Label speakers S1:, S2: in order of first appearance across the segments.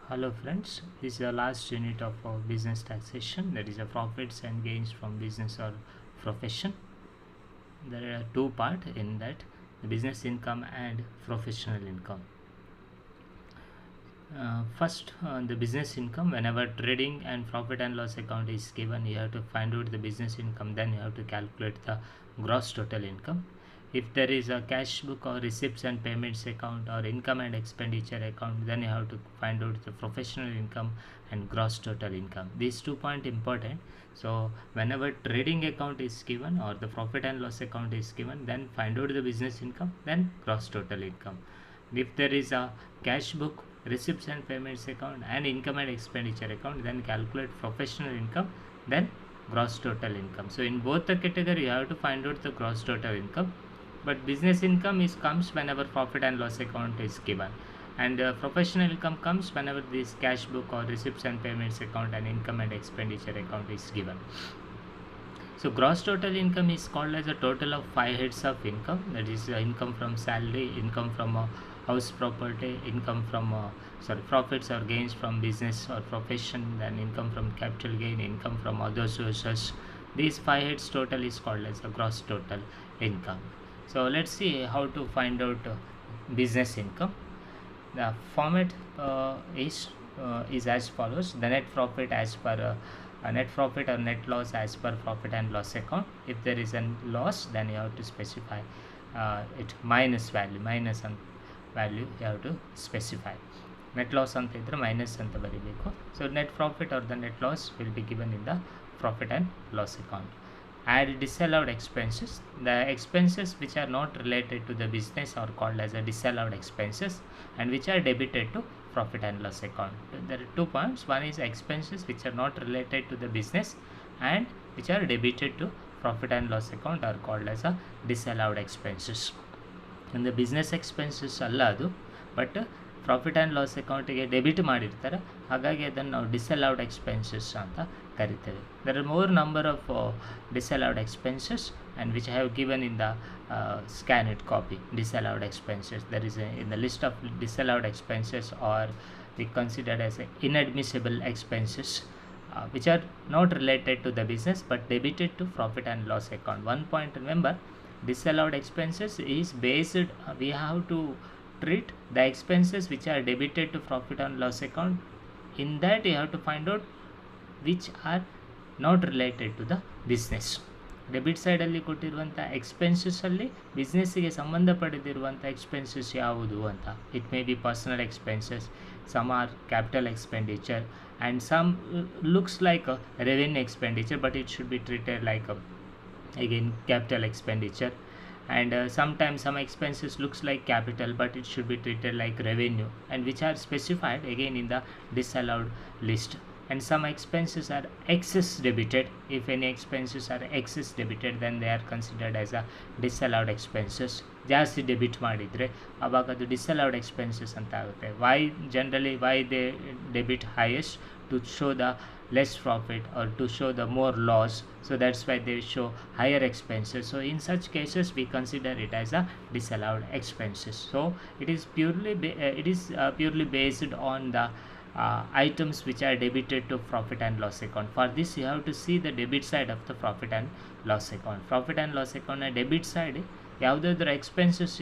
S1: Hello friends, this is the last unit of our business taxation, that is the profits and gains from business or profession. There are two parts in that, the business income and professional income. First, the business income. Whenever trading and profit and loss account is given, you have to find out the business income, then you have to calculate the gross total income. If there is a cash book or receipts and payments account or income and expenditure account, then you have to find out the professional income and gross total income. These 2 points important. So whenever trading account is given or the profit and loss account is given, then find out the business income, then gross total income. If there is a cash book, receipts and payments account and income and expenditure account, then calculate professional income, then gross total income. So in both the category you have to find out the gross total income, but business income is comes whenever profit and loss account is given, and professional income comes whenever this cash book or receipts and payments account and income and expenditure account is given. So gross total income is called as a total of 5 heads of income, that is income from salary, income from house property, income from profits or gains from business or profession, then income from capital gain, income from other sources. These 5 heads total is called as a gross total income. So let's see how to find out business income. The format is as follows: the net profit as per net profit or net loss as per profit and loss account. If there is a loss, then you have to specify it minus value, value you have to specify. Net loss anta idre minus anta baribeku. So net profit or the net loss will be given in the profit and loss account. Add disallowed expenses. The expenses which are not related to the business are called as a disallowed expenses and which are debited to profit and loss account. There are 2 points. One is expenses which are not related to the business and which are debited to profit and loss account are called as a disallowed expenses. And the business expenses ಅಲ್ಲ ಅದು, but profit and loss ಅಕೌಂಟಿಗೆ debit ಮಾಡಿರ್ತಾರೆ, ಹಾಗಾಗಿ ಅದನ್ನು ನಾವು disallowed expenses ಅಂತ ಕರಿತೇವೆ. There are more number of disallowed expenses and which I have given in the scanned copy. Disallowed expenses, there is in the list of disallowed expenses or we considered as inadmissible expenses which are not related to the business but debited to profit and loss account. One point remember, disallowed expenses is based we have to treat the expenses which are debited to profit and loss account. In that you have to find out which are not related to the business. Debit ಸೈಡಲ್ಲಿ ಕೊಟ್ಟಿರುವಂಥ ಎಕ್ಸ್ಪೆನ್ಸಸ್ಸಲ್ಲಿ ಬಿಸ್ನೆಸ್ಸಿಗೆ ಸಂಬಂಧಪಡದಿರುವಂಥ expenses ಯಾವುದು ಅಂತ. It may be personal expenses, some are capital expenditure and some looks like revenue expenditure but it should be treated like again capital expenditure, and sometimes some expenses looks like capital but it should be treated like revenue, and which are specified again in the disallowed list. And some expenses are excess debited. If any expenses are excess debited, then they are considered as a disallowed expenses. ಜಾಸ್ತಿ debit ಮಾಡಿದರೆ ಆವಾಗ ಅದು ಡಿಸಅಲೌಡ್ expenses ಅಂತ ಆಗುತ್ತೆ. why they debit highest? To show the less profit or to show the more loss, so that's why they show higher expenses. So in such cases we consider it as a disallowed expenses. So it is purely based on the items which are debited to profit and loss account. For this you have to see the debit side of the profit and loss account. Profit and loss account ನ debit side ಯಾವುದಾದ್ರೂ expenses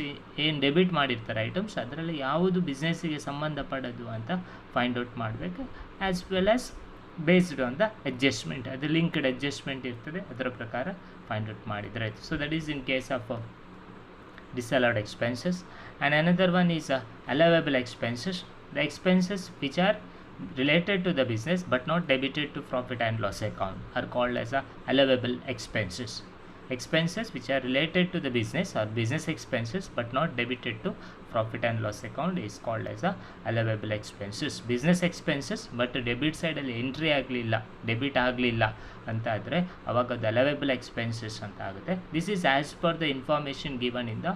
S1: ಏನು debit ಮಾಡಿರ್ತಾರೆ items, ಅದರಲ್ಲಿ ಯಾವುದು ಬಿಸ್ನೆಸ್ಸಿಗೆ ಸಂಬಂಧಪಡೋದು ಅಂತ find out ಮಾಡಬೇಕು. As well as based on the adjustment, ಅದು linked adjustment ಇರ್ತದೆ, ಅದರ ಪ್ರಕಾರ ಫೈಂಡ್ ಔಟ್ ಮಾಡಿದರೆ ಆಯಿತು. So that is in case of disallowed expenses. And another one is allowable expenses. The expenses which are related to the business but not debited to profit and loss account are called as allowable expenses. Expenses which are related to the business or business expenses but not debited to profit and loss account is called as allowable expenses. business expenses but debit side ಅಲ್ಲಿ entry ಆಗಲಿಲ್ಲ, debit ಆಗಲಿಲ್ಲ ಅಂತ ಆದರೆ ಅವಾಗ ಅದು allowable expenses ಅಂತ ಆಗುತ್ತೆ. This is as per the information given in the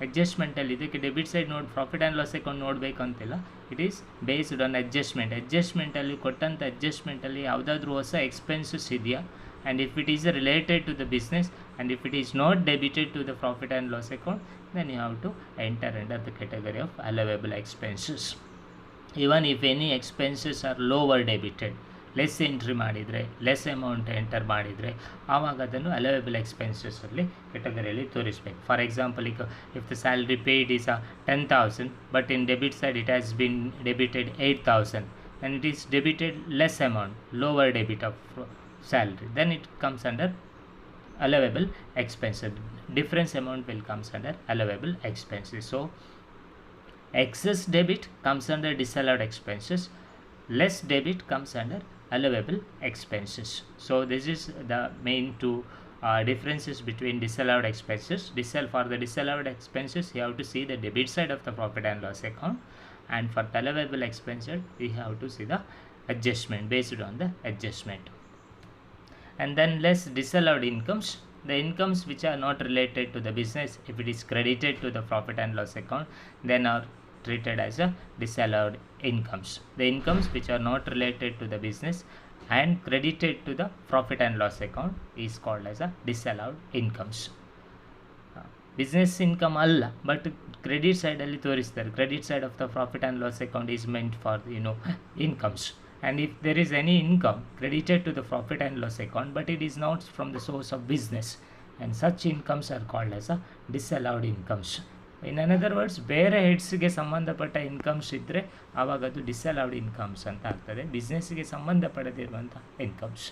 S1: ಅಡ್ಜಸ್ಟ್ಮೆಂಟಲ್ಲಿ. ಇದಕ್ಕೆ debit side profit and loss account ನೋಡಬೇಕಂತಿಲ್ಲ, ಇಟ್ ಈಸ್ ಬೇಸ್ಡ್ ಆನ್ ಅಡ್ಜಸ್ಟ್ಮೆಂಟಲ್ಲಿ ಕೊಟ್ಟಂಥ ಅಡ್ಜಸ್ಟ್ಮೆಂಟಲ್ಲಿ ಯಾವುದಾದ್ರೂ ಹೊಸ ಎಕ್ಸ್ಪೆನ್ಸಸ್ ಇದೆಯಾ, and if it is related to the business and if it is not debited to the profit and loss account, then you have to enter under the category of allowable expenses. even if any expenses are lower debited, less entry ಮಾಡಿದರೆ, less amount enter ಮಾಡಿದರೆ, ಆವಾಗ ಅದನ್ನು allowable ಎಕ್ಸ್ಪೆನ್ಸಸಲ್ಲಿ ಕೆಟಗರಿಯಲ್ಲಿ ತೋರಿಸಬೇಕು. For example, ಈಗ if the salary paid is 10,000 but in debit side it has been debited 8,000 and it is debited less amount, lower debit of salary, then it comes under allowable expenses. Difference amount will comes under allowable expenses. So excess debit comes under disallowed expenses, less debit comes under allowable expenses. So this is the main two differences between disallowed expenses. For the disallowed expenses, you have to see the debit side of the profit and loss account, and for the allowable expenses we have to see the adjustment based on the adjustment. And then less disallowed incomes, the incomes which are not related to the business, if it is credited to the profit and loss account, then are treated as a disallowed incomes. The incomes which are not related to the business and credited to the profit and loss account is called as a disallowed incomes. Business income alla, but credit side alli ತೋರಿಸ್ತಾರೆ. Credit side of the profit and loss account is meant for incomes, and if there is any income credited to the profit and loss account but it is not from the source of business, and such incomes are called as a disallowed incomes. In another words, ಬೇರೆ ಹೆಡ್ಸ್ಗೆ ಸಂಬಂಧಪಟ್ಟ incomes ಇದ್ದರೆ ಆವಾಗ ಅದು disallowed incomes ಅಂತ ಆಗ್ತದೆ, ಬಿಸ್ನೆಸ್ಗೆ ಸಂಬಂಧಪಡದಿರುವಂಥ incomes.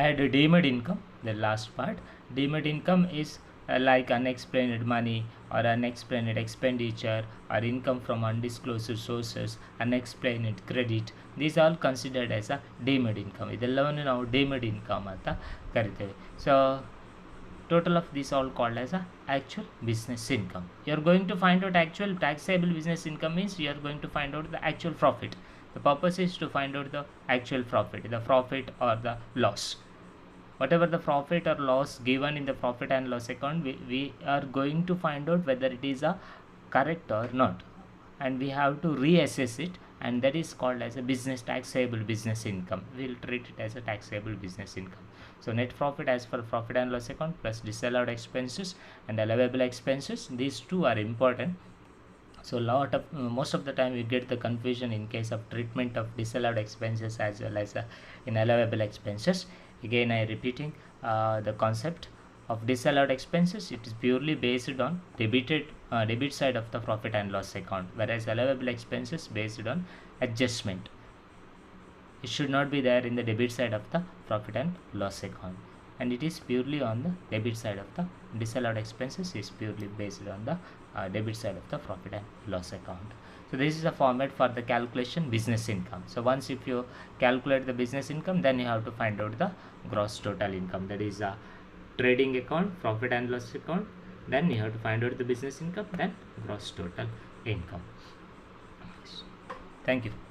S1: Add deemed income, the last part. Deemed income is like unexplained money or unexplained expenditure or income from undisclosed sources, unexplained credit. These are all considered as a deemed income. ಇದೆಲ್ಲವನ್ನು ನಾವು deemed income ಅಂತ ಕರಿತೇವೆ. So total of these all called as a actual business income. You are going to find out actual taxable business income means you are going to find out the actual profit. The purpose is to find out the actual profit, the profit or the loss. Whatever the profit or loss given in the profit and loss account, we are going to find out whether it is a correct or not, and we have to reassess it, and that is called as a business taxable business income. We will treat it as a taxable business income. So net profit as per profit and loss account plus disallowed expenses and allowable expenses, these two are important. So most of the time you get the confusion in case of treatment of disallowed expenses as well as in allowable expenses. Again I repeating the concept of disallowed expenses. It is purely based on debit side of the profit and loss account, whereas allowable expenses based on adjustment. It should not be there in the debit side of the profit and loss account, and it is purely on the debit side of the disallowed expenses is purely based on the debit side of the profit and loss account. So this is the format for the calculation business income. So once if you calculate the business income, then you have to find out the gross total income, that is a trading account, profit and loss account, then you have to find out the business income, then gross total income. Thank you.